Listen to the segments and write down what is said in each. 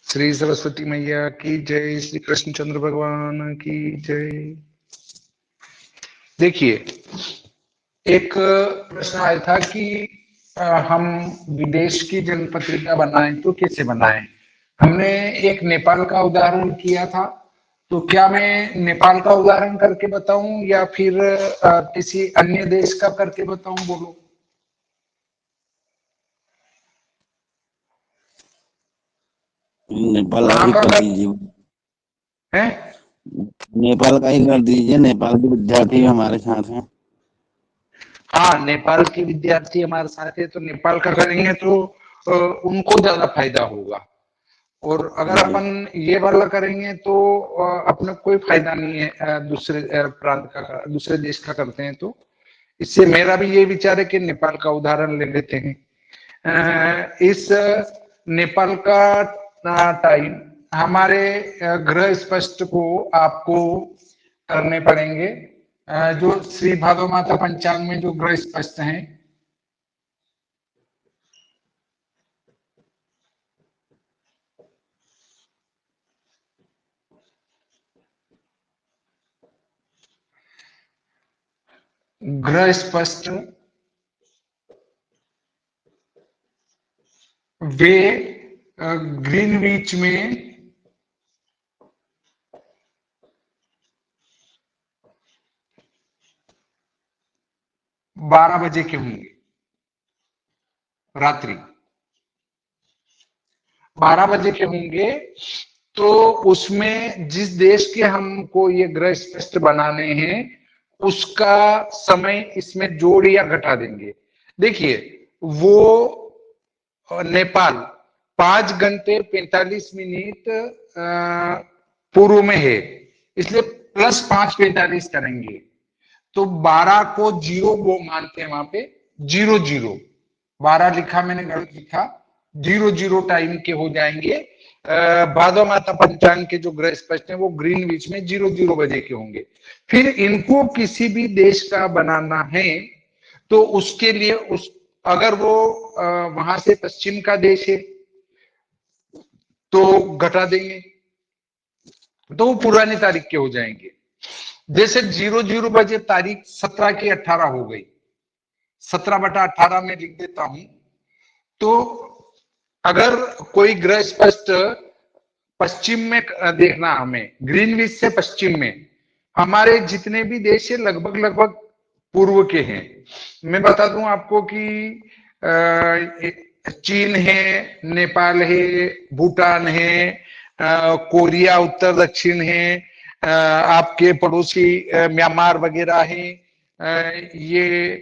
श्री सरस्वती मैया की जय, श्री कृष्णचंद्र भगवान की जय। देखिए, एक प्रश्न आया था कि हम विदेश की जनपत्रिका बनाएं तो कैसे बनाएं। हमने एक नेपाल का उदाहरण किया था, तो क्या मैं नेपाल का उदाहरण करके बताऊं या फिर किसी अन्य देश का करके बताऊं, बोलो। नेपाल का कहाँ ही का कर कर दीजिए। है? नेपाल का ही कर दीजिए, नेपाल के विद्यार्थी हमारे साथ हैं। हाँ, नेपाल के विद्यार्थी हमारे साथ है, तो नेपाल का करेंगे तो उनको ज्यादा फायदा होगा। और अगर जी। अपन ये वाला करेंगे तो अपना कोई फायदा नहीं है। दूसरे प्रांत का, दूसरे देश का करते हैं तो इससे मेरा भी ये विचार है कि नेपाल का उदाहरण ले लेते हैं। इस नेपाल का टाइम हमारे ग्रह स्पष्ट को आपको करने पड़ेंगे। जो श्री भादो माता पंचांग में जो ग्रह स्पष्ट हैं, ग्रह स्पष्ट वे ग्रीनविच में 12 बजे के होंगे, रात्रि 12 बजे के होंगे। तो उसमें जिस देश के हमको ये ग्रह स्पष्ट बनाने हैं उसका समय इसमें जोड़ या घटा देंगे। देखिए, वो नेपाल 5 घंटे 45 मिनट पूर्व में है, इसलिए +5:45 करेंगे। तो 12 को जीरो वो मानते हैं वहां पे, 00 12 लिखा मैंने, गलत लिखा, 00 टाइम के हो जाएंगे। भादो माता पंचांग के जो ग्रह स्पष्ट है वो ग्रीनविच में 00 बजे के होंगे। फिर इनको किसी भी देश का बनाना है तो उसके लिए अगर वो वहां से पश्चिम का देश है तो घटा देंगे, तो वो पुरानी तारीख के हो जाएंगे। जैसे 00 बजे तारीख 17 की 18 हो गई, 17/18 में लिख देता हूं। तो अगर कोई ग्रह स्पष्ट पश्चिम में देखना, हमें ग्रीनविच से पश्चिम में, हमारे जितने भी देश है लगभग लगभग पूर्व के हैं। मैं बता दूं आपको कि चीन है, नेपाल है, भूटान है, कोरिया उत्तर दक्षिण है, आपके पड़ोसी म्यांमार वगैरह है, ये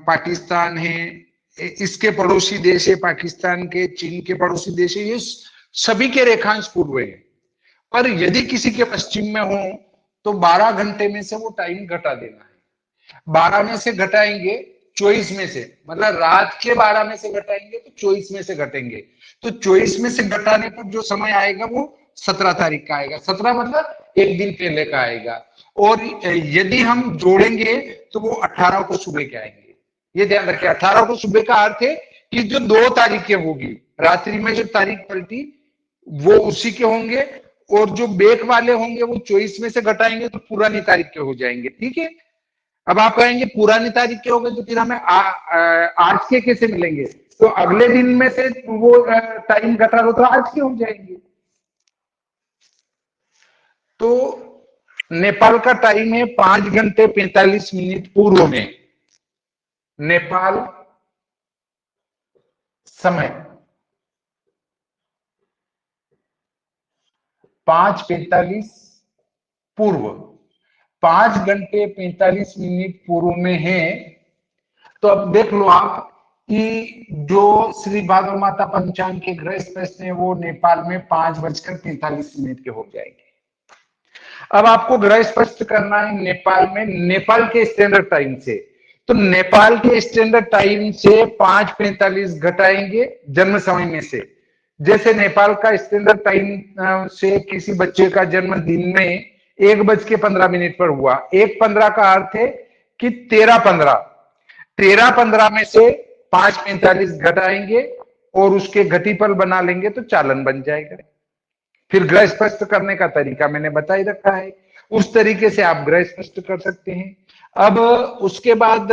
पाकिस्तान है, इसके पड़ोसी देश है पाकिस्तान के, चीन के पड़ोसी देश है, ये सभी के रेखांश पूर्व है। पर यदि किसी के पश्चिम में हो तो 12 घंटे में से वो टाइम घटा देना है। 12 में से घटाएंगे 24 में से, मतलब रात के 12 में से घटाएंगे तो 24 में से घटेंगे। तो 24 में से घटाने पर जो समय आएगा वो 17 तारीख का आएगा। 17 मतलब एक दिन पहले का आएगा। और यदि हम जोड़ेंगे तो वो 18 को सुबह के आएंगे। ये ध्यान रखें, 18 को सुबह का अर्थ है कि जो 2 तारीखें होगी, रात्रि में जो तारीख पलटी वो उसी के होंगे, और जो बेक वाले होंगे वो 24 में से घटाएंगे तो पुरानी तारीख के हो जाएंगे। ठीक है। अब आप कहेंगे पुरानी तारीख के हो गए तो फिर हमें आज के कैसे मिलेंगे, तो अगले दिन में से वो टाइम घटा दो तो आज के हो जाएंगे। तो नेपाल का टाइम है 5 घंटे 45 मिनट पूर्व में, नेपाल समय 5:45 पूर्व, 5 घंटे 45 मिनट पूर्व में है। तो अब देख लो आप कि जो श्री भादो माता पंचांग के ग्रह स्पष्ट है वो नेपाल में 5:45 के हो जाएंगे। अब आपको ग्रह स्पष्ट करना है नेपाल में, नेपाल के स्टैंडर्ड टाइम से। तो नेपाल के स्टैंडर्ड टाइम से 5:45 घटाएंगे जन्म समय में से। जैसे नेपाल का स्टैंडर्ड टाइम से किसी बच्चे का जन्म दिन में 1:15 पर हुआ, 1:15 का अर्थ है कि 13:15 में से 5:45 घटाएंगे और उसके घटीपल बना लेंगे तो चालन बन जाएगा। फिर ग्रह स्पष्ट करने का तरीका मैंने बता ही रखा है, उस तरीके से आप ग्रह स्पष्ट कर सकते हैं। अब उसके बाद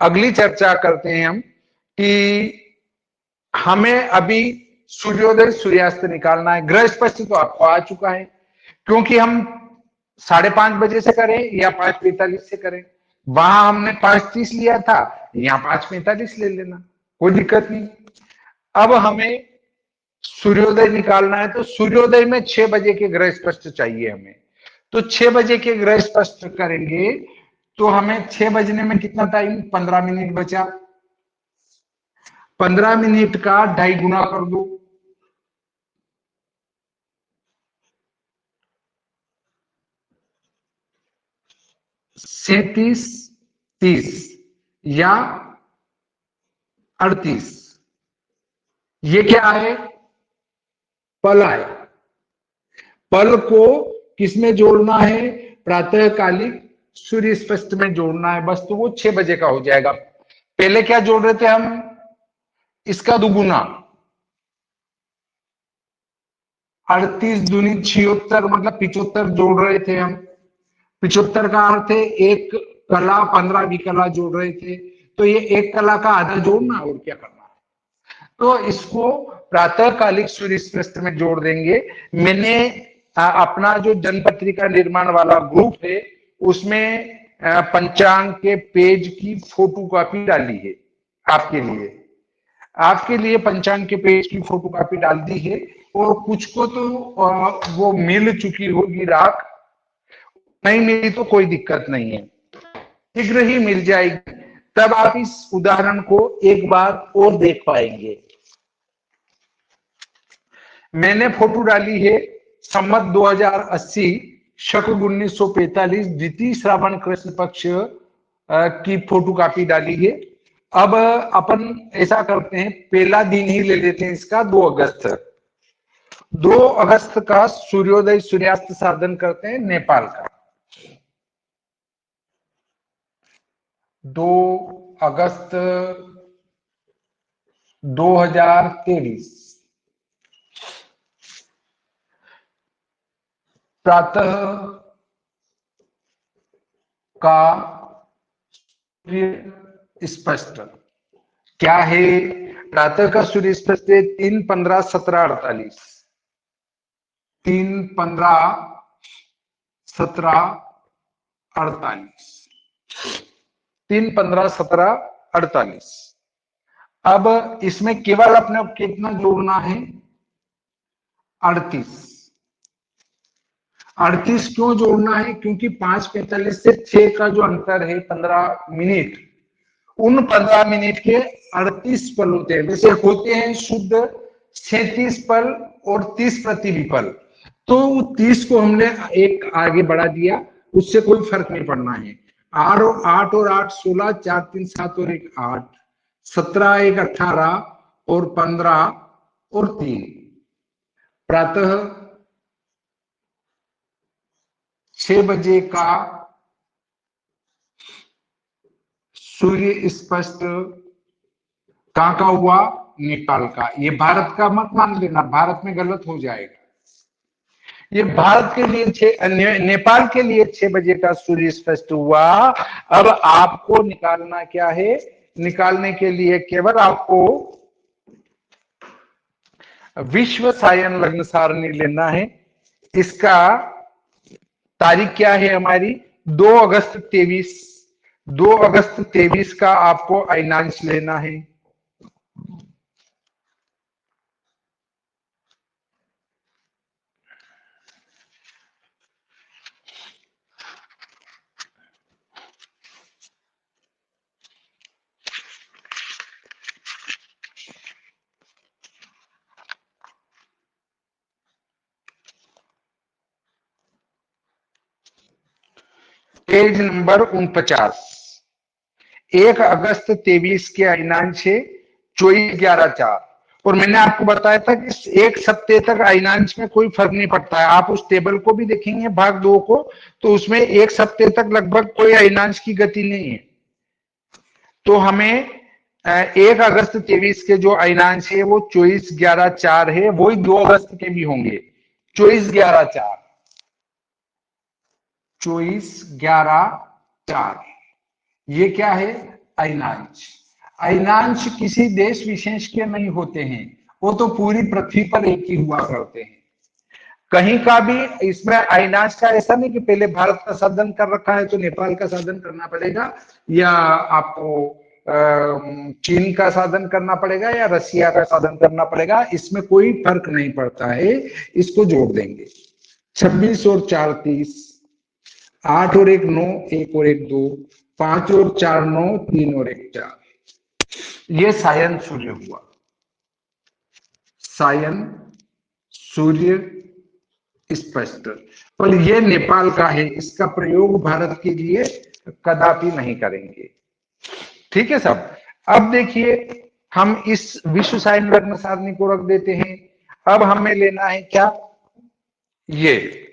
अगली चर्चा करते हैं हम कि हमें अभी सूर्योदय सूर्यास्त निकालना है। ग्रह स्पष्ट तो आपको आ चुका है, क्योंकि हम 5:30 बजे से करें या 5:45 से करें, वहां हमने 5:30 लिया था, यहाँ 5:45 ले लेना, कोई दिक्कत नहीं। अब हमें सूर्योदय निकालना है, तो सूर्योदय में 6 बजे के ग्रह स्पष्ट चाहिए हमें। तो 6 बजे के ग्रह स्पष्ट करेंगे तो हमें 6 बजने में कितना टाइम, 15 मिनट बचा। 15 मिनट का 2.5 गुना कर दो, 37, 30 या 38, ये क्या है, पल है। पल को किसमें जोड़ना है, प्रातःकालिक सूर्य स्पष्ट में जोड़ना है बस, तो वो 6 बजे का हो जाएगा। पहले क्या जोड़ रहे थे हम, इसका दुगुना, 38 दूनी 76, मतलब 75 जोड़ रहे थे हम। 75 का अर्थ है एक कला, 15 विकला जोड़ रहे थे, तो ये एक कला का आधा जोड़ना और क्या करना है। तो इसको प्रातःकालिक सूर्य स्पष्ट में जोड़ देंगे। मैंने अपना जो जनपत्रिका निर्माण वाला ग्रुप है उसमें पंचांग के पेज की फोटो कॉपी डाली है आपके लिए। आपके लिए पंचांग के पेज की फोटो कॉपी डाल दी है, और कुछ को तो वो मिल चुकी होगी राख, नहीं मिली तो कोई दिक्कत नहीं है, शीघ्र ही मिल जाएगी। तब आप इस उदाहरण को एक बार और देख पाएंगे। मैंने फोटो डाली है संवत 2080 शक 1945 द्वितीय श्रावण कृष्ण पक्ष की फोटो कॉपी डाली है। अब अपन ऐसा करते हैं, पहला दिन ही ले लेते हैं इसका, 2 अगस्त। 2 अगस्त का सूर्योदय सूर्यास्त साधन करते हैं नेपाल का। 2 अगस्त 2023 प्रातः का सूर्य स्पष्ट क्या है, प्रातः का सूर्य स्पष्ट है 3:15-17:48, 3:15-17:48, 3:15-17:48। अब इसमें केवल अपने कितना जोड़ना है, 38। 38 क्यों जोड़ना है, क्योंकि 5:45 से 6 का जो अंतर है 15 मिनट, उन 15 मिनट के 38 पल होते हैं। वैसे होते हैं शुद्ध 37 पल और 30 प्रतिविपल, तो 30 को हमने एक आगे बढ़ा दिया, उससे कोई फर्क नहीं पड़ना है। 8 और 8 16, 4 3 7 और 1 8, 17 1 18 और 15 और 3। प्रातः 6 बजे का सूर्य स्पष्ट कहां का हुआ, नेपाल का। ये भारत का मत मान लेना, भारत में गलत हो जाएगा। ये भारत के लिए नेपाल के लिए 6 बजे का सूर्य स्पष्ट हुआ। अब आपको निकालना क्या है, निकालने के लिए केवल आपको विश्व सायन लग्न सारणी लेना है। इसका तारीख क्या है हमारी, 2 अगस्त 23। 2 अगस्त 23 का आपको अयनांश लेना है। Page number 49। 1 अगस्त 23 के अयनांश है 24-11-4। और मैंने आपको बताया था कि एक सप्ताह तक अयनांश में कोई फर्क नहीं पड़ता है। आप उस टेबल को भी देखेंगे भाग 2 को, तो उसमें एक सप्ताह तक लगभग कोई अयनांश की गति नहीं है। तो हमें 1 अगस्त 23 के जो अयनांश है वो 24/11/4 है, वही 2 अगस्त के भी होंगे। 24/11/4, 24/11/4 ये क्या है? अयनांश। अयनांश किसी देश विशेष के नहीं होते हैं, वो तो पूरी पृथ्वी पर एक ही हुआ करते हैं। कहीं का भी इसमें अयनांश का ऐसा नहीं कि पहले भारत का साधन कर रखा है तो नेपाल का साधन करना पड़ेगा, या आपको चीन का साधन करना पड़ेगा, या रसिया का साधन करना पड़ेगा, इसमें कोई फर्क नहीं पड़ता है। इसको जोड़ देंगे। 26 और 4 30, 8 और 1 9, 1 और 1 2, 5 और 4 9, 3 और 1 4। ये सायन सूर्य हुआ। सायन सूर्य स्पष्ट। पर यह नेपाल का है, इसका प्रयोग भारत के लिए कदापि नहीं करेंगे। ठीक है सब। अब देखिए, हम इस विश्व सायन लग्न सारणी को रख देते हैं। अब हमें लेना है क्या? ये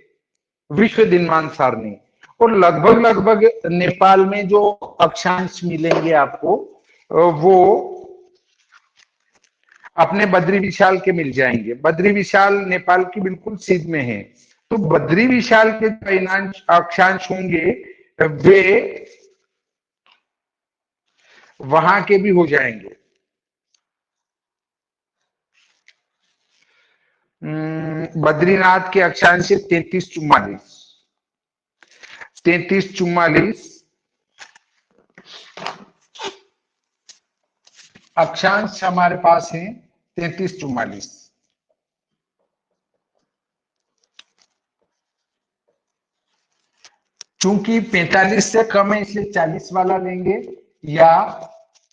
विश्व दिनमान सारणी। और लगभग लगभग नेपाल में जो अक्षांश मिलेंगे आपको, वो अपने बद्री विशाल के मिल जाएंगे। बद्री विशाल नेपाल की बिल्कुल सीध में है, तो बद्री विशाल के अक्षांश होंगे वे वहां के भी हो जाएंगे। बद्रीनाथ के अक्षांश 33-44, 33-44 अक्षांश हमारे पास है। 33-44 चूंकि 45 से कम है इसलिए 40 वाला लेंगे, या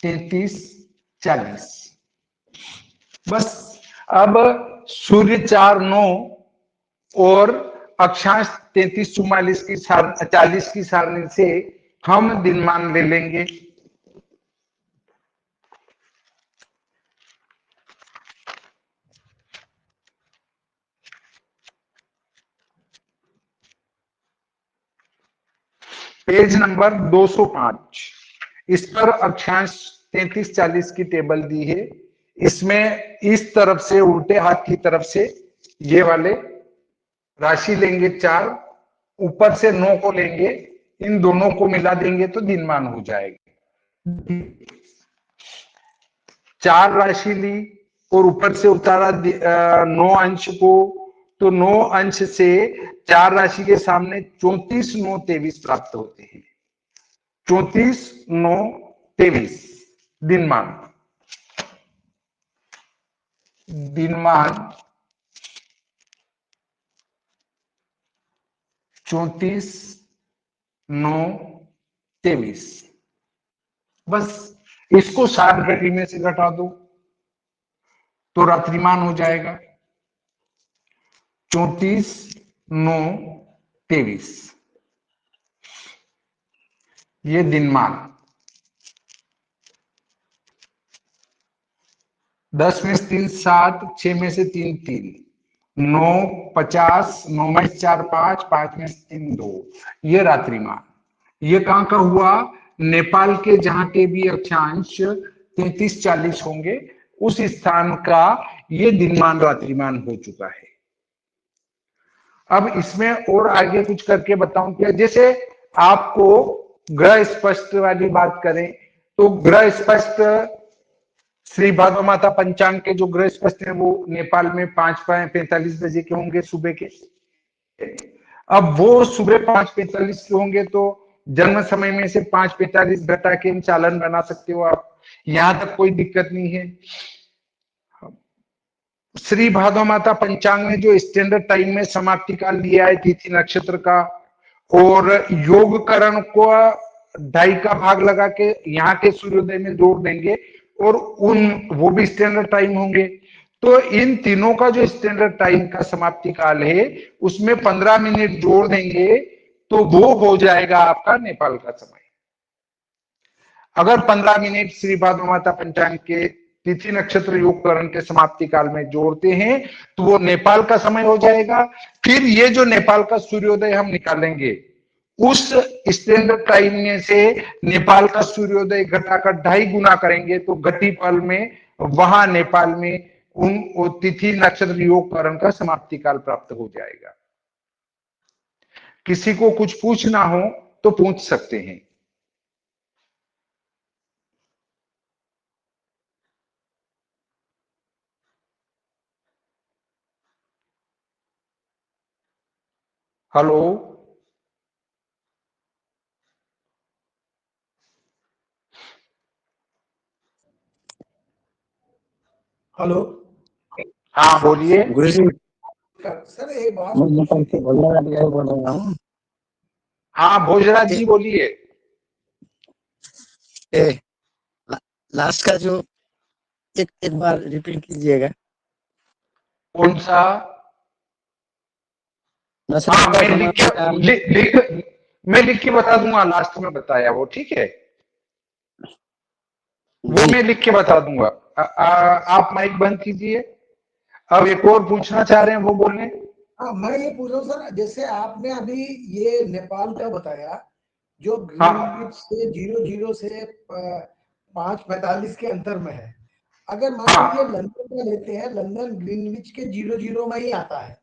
33-40 बस। अब सूर्य 4-9 और अक्षांश 33-44 की 40 की सारणी से हम दिनमान ले लेंगे। पेज नंबर 205, इस पर अक्षांश 33-40 की टेबल दी है। इसमें इस तरफ से उल्टे हाथ की तरफ से ये वाले राशि लेंगे 4, ऊपर से 9 को लेंगे, इन दोनों को मिला देंगे तो दिनमान हो जाएगा। 4 राशि ली और ऊपर से उतारा 9 अंश को, तो 9 अंश से 4 राशि के सामने 34 9 23 प्राप्त होते हैं। 34 9 23 दिनमान। दिनमान 34 9 23। बस इसको 7 घटी में से घटा दो तो रात्रिमान हो जाएगा 34 9 23। ये दिनमान। 10 में से 3 7, 6 में से 3 3, 9 50, 9 में से 4 5, 5 में से 3 2। ये रात्रिमान। ये कहां का हुआ? नेपाल के जहां के भी अक्षांश 33-40 होंगे उस स्थान का ये दिनमान रात्रिमान हो चुका है। अब इसमें और आगे कुछ करके बताऊं क्या? जैसे आपको ग्रह स्पष्ट वाली बात करें तो ग्रह स्पष्ट श्री भादो माता पंचांग के जो ग्रह स्पष्ट है वो नेपाल में 5:45 बजे के होंगे सुबह के। अब वो सुबह 5:45 के होंगे तो जन्म समय में से 5:45 घटा के चालन बना सकते हो आप, यहां तक कोई दिक्कत नहीं है। श्री भादो माता पंचांग ने जो स्टैंडर्ड टाइम में समाप्ति काल लिया है तिथि नक्षत्र का, और योगकरण को 2.5 का भाग लगा के यहाँ के सूर्योदय में जोड़ देंगे और वो भी स्टैंडर्ड टाइम होंगे। तो इन तीनों का जो स्टैंडर्ड टाइम का समाप्ति काल है उसमें 15 मिनट जोड़ देंगे तो वो हो जाएगा आपका नेपाल का समय। अगर 15 मिनट श्री भादो माता पंचांग के तिथि नक्षत्र योगकरण के समाप्ति काल में जोड़ते हैं तो वो नेपाल का समय हो जाएगा। फिर ये जो नेपाल का सूर्योदय हम निकालेंगे उस स्टैंडर्ड टाइम में से नेपाल का सूर्योदय घटाकर 2.5 गुना करेंगे तो घटीपल में वहां नेपाल में उन तिथि नक्षत्र योग करण का समाप्ति काल प्राप्त हो जाएगा। किसी को कुछ पूछना हो तो पूछ सकते हैं। Hello hello. हाँ बोलिए। गुरुजी सर एक बात, मैं नेपाल से बोल रहा हूँ। हाँ भोजराज जी बोलिए। लास्ट का जो एक बार रिपीट कीजिएगा। कौन सा? हाँ मैं लिख के बता दूंगा, लास्ट में बताया वो, ठीक है, वो मैं लिख के बता दूंगा। आप माइक बंद कीजिए। अब एक और पूछना चाह रहे हैं, वो बोलने। हाँ मैं ये पूछ रहा हूँ सर, जैसे आपने अभी ये नेपाल का बताया जो हाँ ग्रीनविच से 00 से 5:45 के अंतर में है, अगर मान हाँ लीजिए लंदन का लेते हैं, लंदन ग्रीनविच के 00 में ही आता है,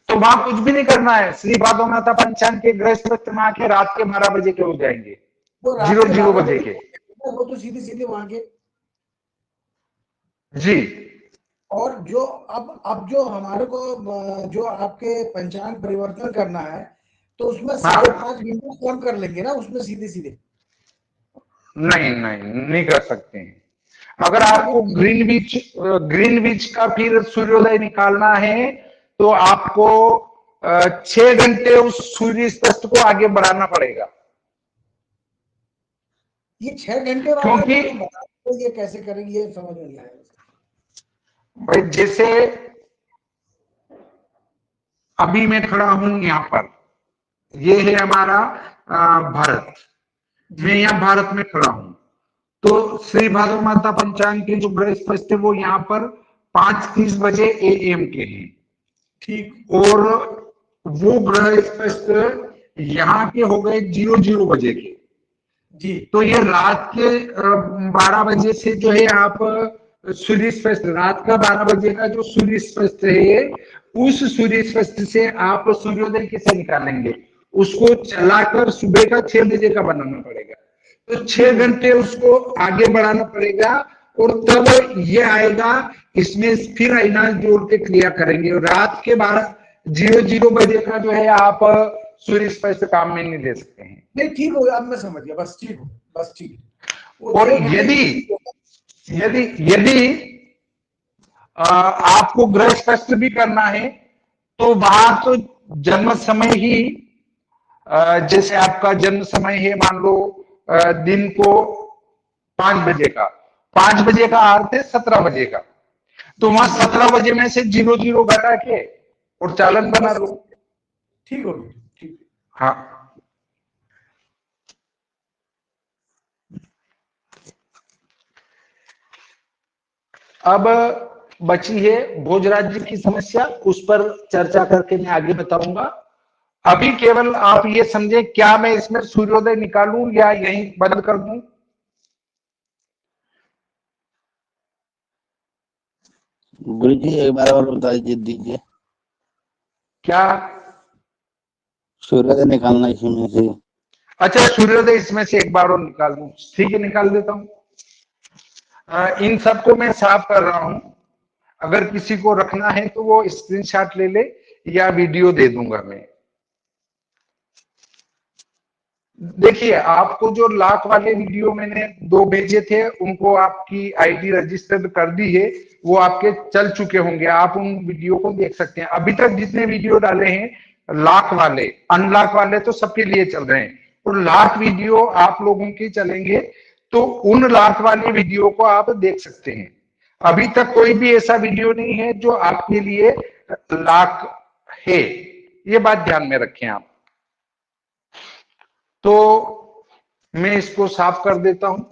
तो वहां कुछ भी नहीं करना है। श्री भादो माता पंचांग के ग्रह स्पष्ट में आके रात के 12 बजे के हो जाएंगे, वो रात जीरो के जीरो 12 बजे बजे के। वो तो सीधे सीधे वहां के। जी और जो अब जो हमारे को जो आपके पंचांग परिवर्तन करना है, तो उसमें हाँ 5.5 घंटे कम कर लेंगे ना उसमें सीधे सीधे। नहीं नहीं नहीं कर सकते हैं। अगर आपको ग्रीनविच का फिर सूर्योदय निकालना है तो आपको 6 घंटे उस सूर्य स्पष्ट को आगे बढ़ाना पड़ेगा। ये 6 घंटे वाला क्योंकि तो ये कैसे करेंगे, ये समझ में नहीं आया। भाई जैसे अभी मैं खड़ा हूं यहाँ पर, ये है हमारा भारत, मैं यहाँ भारत में खड़ा हूं, तो श्री भादव माता पंचांग के जो ग्रह स्पष्ट है वो यहाँ पर 5:30 बजे AM के हैं, ठीक, और वो ग्रह स्पष्ट यहाँ के हो गए 00 बजे के। जी तो ये रात के 12 बजे से जो है आप सूर्य स्पष्ट, रात का 12 बजे का जो सूर्य स्पष्ट है, उस सूर्य स्पष्ट से आप सूर्योदय कैसे निकालेंगे? उसको चलाकर सुबह का 6 बजे का बनाना पड़ेगा, तो 6 घंटे उसको आगे बढ़ाना पड़ेगा, और तब ये आएगा। इसमें फिर आईना जोड़ के क्रिया करेंगे, और रात के 00 बजे का जो है आप सूर्य स्पष्ट काम में नहीं ले सकते हैं। नहीं ठीक हो गया, अब मैं समझ गया, बस ठीक हो, बस ठीक। और यदि यदि यदि आपको ग्रह स्पष्ट भी करना है तो वहां तो जन्म समय ही, जैसे आपका जन्म समय है मान लो दिन को 5 बजे का, 5 बजे का अर्थ है 17 बजे का, तो वहां 17 बजे में से 00 घटा के और चालन बना लो। ठीक हो गया, ठीक। हाँ अब बची है भोजराज जी की समस्या, उस पर चर्चा करके मैं आगे बताऊंगा। अभी केवल आप ये समझे, क्या मैं इसमें सूर्योदय निकालूं या यहीं बंद कर दूं? गुरु जी एक बार और बता दीजिए। क्या? सूर्योदय निकालना इसमें से। अच्छा सूर्योदय इसमें से एक बार और निकाल दूं, ठीक है निकाल देता हूं। इन सबको मैं साफ कर रहा हूं, अगर किसी को रखना है तो वो स्क्रीनशॉट ले ले या वीडियो दे दूंगा मैं। देखिए आपको जो लाख वाले वीडियो मैंने 2 भेजे थे, उनको आपकी आईडी रजिस्टर्ड कर दी है, वो आपके चल चुके होंगे, आप उन वीडियो को देख सकते हैं। अभी तक जितने वीडियो डाले हैं लाख वाले, अनलाख वाले तो सबके लिए चल रहे हैं, और लाख वीडियो आप लोगों के चलेंगे, तो उन लाख वाले वीडियो को आप देख सकते हैं। अभी तक कोई भी ऐसा वीडियो नहीं है जो आपके लिए लाख है, ये बात ध्यान में रखें आप। तो मैं इसको साफ कर देता हूं।